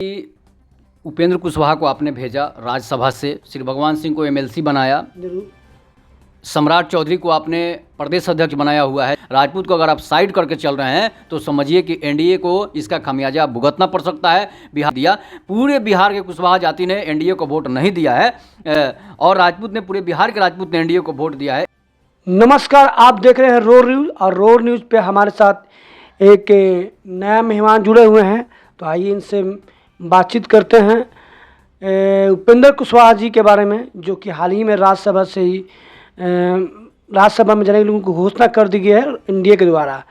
कि उपेंद्र कुशवाहा को आपने भेजा राज्यसभा से, श्री भगवान सिंह को एमएलसी बनाया, जरूर। सम्राट चौधरी को आपने प्रदेश अध्यक्ष बनाया हुआ है। राजपूत को अगर आप साइड करके चल रहे हैं तो समझिए कि एनडीए को इसका खामियाजा भुगतना पड़ सकता है। बिहार दिया, पूरे बिहार के कुशवाहा जाति ने एनडीए को वोट नहीं दिया है और राजपूत ने, पूरे बिहार के राजपूत ने एनडीए को वोट दिया है। नमस्कार, आप देख रहे हैं रोड न्यूज़ और रोड न्यूज़ पे हमारे साथ एक नया मेहमान जुड़े हुए हैं, तो आइए इनसे बातचीत करते हैं उपेंद्र कुशवाहा जी के बारे में, जो कि हाल ही में राज्यसभा से ही राज्यसभा में जाने के लोगों को घोषणा कर दी गई है एनडीए के द्वारा।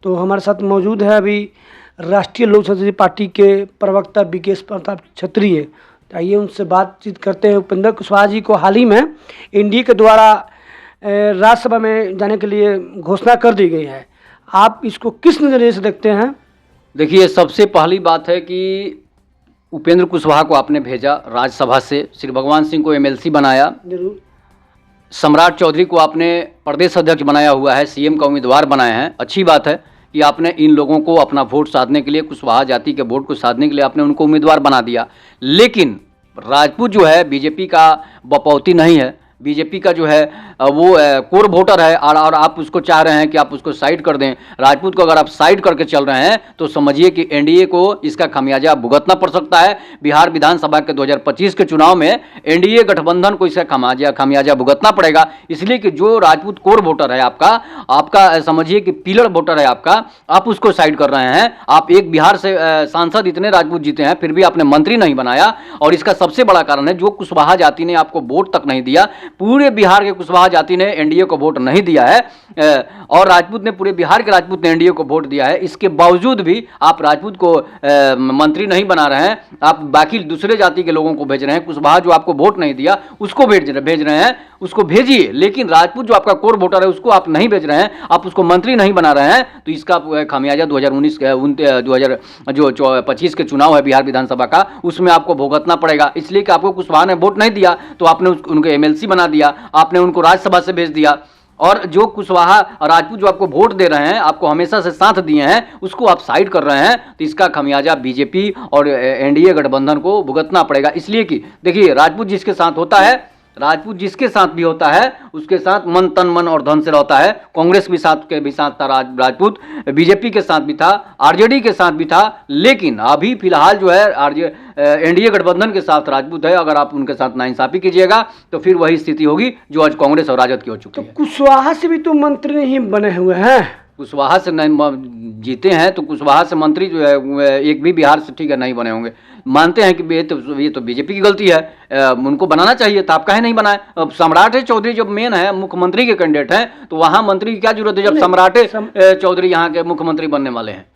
तो हमारे साथ मौजूद है अभी राष्ट्रीय लोक समता पार्टी के प्रवक्ता विकेश प्रताप क्षत्रिय। तो आइए उनसे बातचीत करते हैं। उपेंद्र कुशवाहा जी को हाल ही में एनडीए के द्वारा राज्यसभा में जाने के लिए घोषणा कर दी गई है, आप इसको किस नज़रिए से देखते हैं? देखिए, सबसे पहली बात है कि उपेंद्र कुशवाहा को आपने भेजा राज्यसभा से, श्री भगवान सिंह को एमएलसी बनाया, जरूर। सम्राट चौधरी को आपने प्रदेश अध्यक्ष बनाया हुआ है, सीएम का उम्मीदवार बनाए हैं। अच्छी बात है कि आपने इन लोगों को अपना वोट साधने के लिए, कुशवाहा जाति के वोट को साधने के लिए आपने उनको उम्मीदवार बना दिया। लेकिन राजपूत जो है बीजेपी का बपौती नहीं है, बीजेपी का जो है वो कोर वोटर है और आप उसको चाह रहे हैं कि आप उसको साइड कर दें। राजपूत को अगर आप साइड करके चल रहे हैं तो समझिए कि एनडीए को इसका खामियाजा भुगतना पड़ सकता है। बिहार विधानसभा के 2025 के चुनाव में एनडीए गठबंधन को इसका खामियाजा भुगतना पड़ेगा, इसलिए कि जो राजपूत कोर वोटर है आपका समझिए कि पिलर वोटर है आपका, आप उसको साइड कर रहे हैं। आप एक बिहार से सांसद इतने राजपूत जीते हैं, फिर भी आपने मंत्री नहीं बनाया, और इसका सबसे बड़ा कारण है जो कुशवाहा जाति ने आपको वोट तक नहीं दिया। पूरे बिहार के कुशवाहा जाति ने एनडीए को वोट नहीं दिया है और राजपूत ने, पूरे बिहार के राजपूत ने एनडीए को वोट दिया है। इसके बावजूद भी आप राजपूत को मंत्री नहीं बना रहे हैं, आप बाकी दूसरे जाति के लोगों को भेज रहे हैं। कुशवाहा जो आपको वोट नहीं दिया उसको भेज रहे हैं, उसको भेजिए, लेकिन राजपूत जो आपका कोर वोटर है उसको आप नहीं भेज रहे हैं, आप उसको मंत्री नहीं बना रहे हैं। तो इसका खामियाजा 2025 के चुनाव है बिहार विधानसभा का, उसमें आपको भुगतना पड़ेगा। इसलिए कि आपको कुशवाहा ने वोट नहीं दिया तो आपने उनको एमएलसी बना दिया, आपने उनको राज्यसभा से भेज दिया, और जो कुशवाहा राजपूत जो आपको वोट दे रहे हैं, आपको हमेशा से साथ दिए हैं, उसको आप साइड कर रहे हैं। तो इसका खामियाजा बीजेपी और एनडीए गठबंधन को भुगतना पड़ेगा। इसलिए कि देखिए, राजपूत जिसके साथ होता है, राजपूत जिसके साथ भी होता है उसके साथ मन तन मन और धन से रहता है। कांग्रेस भी साथ था राजपूत, बीजेपी के साथ भी था, आरजेडी के साथ भी था, लेकिन अभी फिलहाल जो है एनडीए गठबंधन के साथ राजपूत है। अगर आप उनके साथ नाइंसाफी कीजिएगा तो फिर वही स्थिति होगी जो आज कांग्रेस और राजद की हो चुकी है। तो कुशवाहा से भी तो मंत्री नहीं बने हुए हैं, कुशवाहा से नहीं जीते हैं तो कुशवाहा से मंत्री जो है एक भी बिहार से ठीक है नहीं बने होंगे। मानते हैं कि ये तो बीजेपी की गलती है, उनको बनाना चाहिए था, आप काहे नहीं बनाए? अब सम्राट चौधरी जब मेन है, मुख्यमंत्री के कैंडिडेट हैं, तो वहाँ मंत्री की क्या जरूरत है जब सम्राट चौधरी यहाँ के मुख्यमंत्री बनने वाले हैं?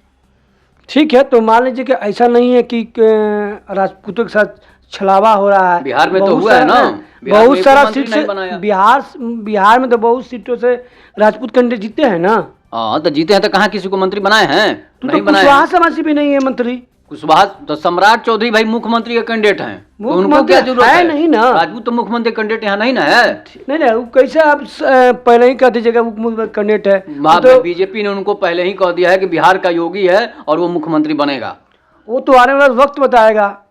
ठीक है, तो मान लीजिए कि ऐसा नहीं है कि राजपूतों के साथ छलावा हो रहा है। बिहार में तो हुआ है ना, बहुत सारा सीट से बिहार में तो बहुत सीटों से राजपूत कैंडिडेट जीते हैं ना। हाँ, तो जीते हैं तो कहाँ किसी को मंत्री बनाए हैं? नहीं बनाए। कुशवाहा समाज से भी नहीं है मंत्री। कुशवाहा तो सम्राट चौधरी भाई मुख्यमंत्री के कैंडिडेट हैं, तो उनको क्या जरूरत है? नहीं ना, राजपूत तो मुख्यमंत्री कैंडिडेट यहाँ नहीं ना है। नहीं, कैसे आप पहले ही कह दीजिएगा वो मुख्यमंत्री कैंडिडेट है? तो बीजेपी ने उनको पहले ही कह दिया है कि बिहार का योगी है और वो मुख्यमंत्री बनेगा। वो तो आने वाला वक्त बताएगा।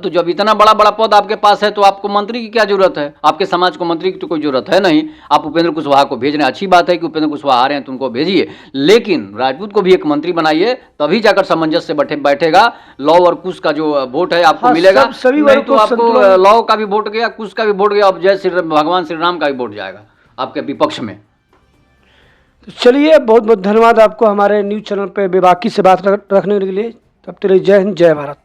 तो जब इतना बड़ा बड़ा पद आपके पास है तो आपको मंत्री की क्या जरूरत है? आपके समाज को मंत्री की तो कोई जरूरत है नहीं। आप उपेंद्र कुशवाहा को भेज रहे हैं, अच्छी बात है कि उपेंद्र कुशवाहा आ रहे हैं तो उनको भेजिए, लेकिन राजपूत को भी एक मंत्री बनाइए, तभी जाकर सामंजस्य बैठेगा। लॉ और कुश का जो वोट है आपको मिलेगा, नहीं तो आपको लॉ का भी वोट गया, कुश का भी वोट गया, अब भगवान श्री राम का भी वोट जाएगा आपके विपक्ष में। तो चलिए, बहुत बहुत धन्यवाद आपको हमारे न्यूज़ चैनल पर बेबाकी से बात रखने के लिए। तब तक जय हिंद, जय भारत।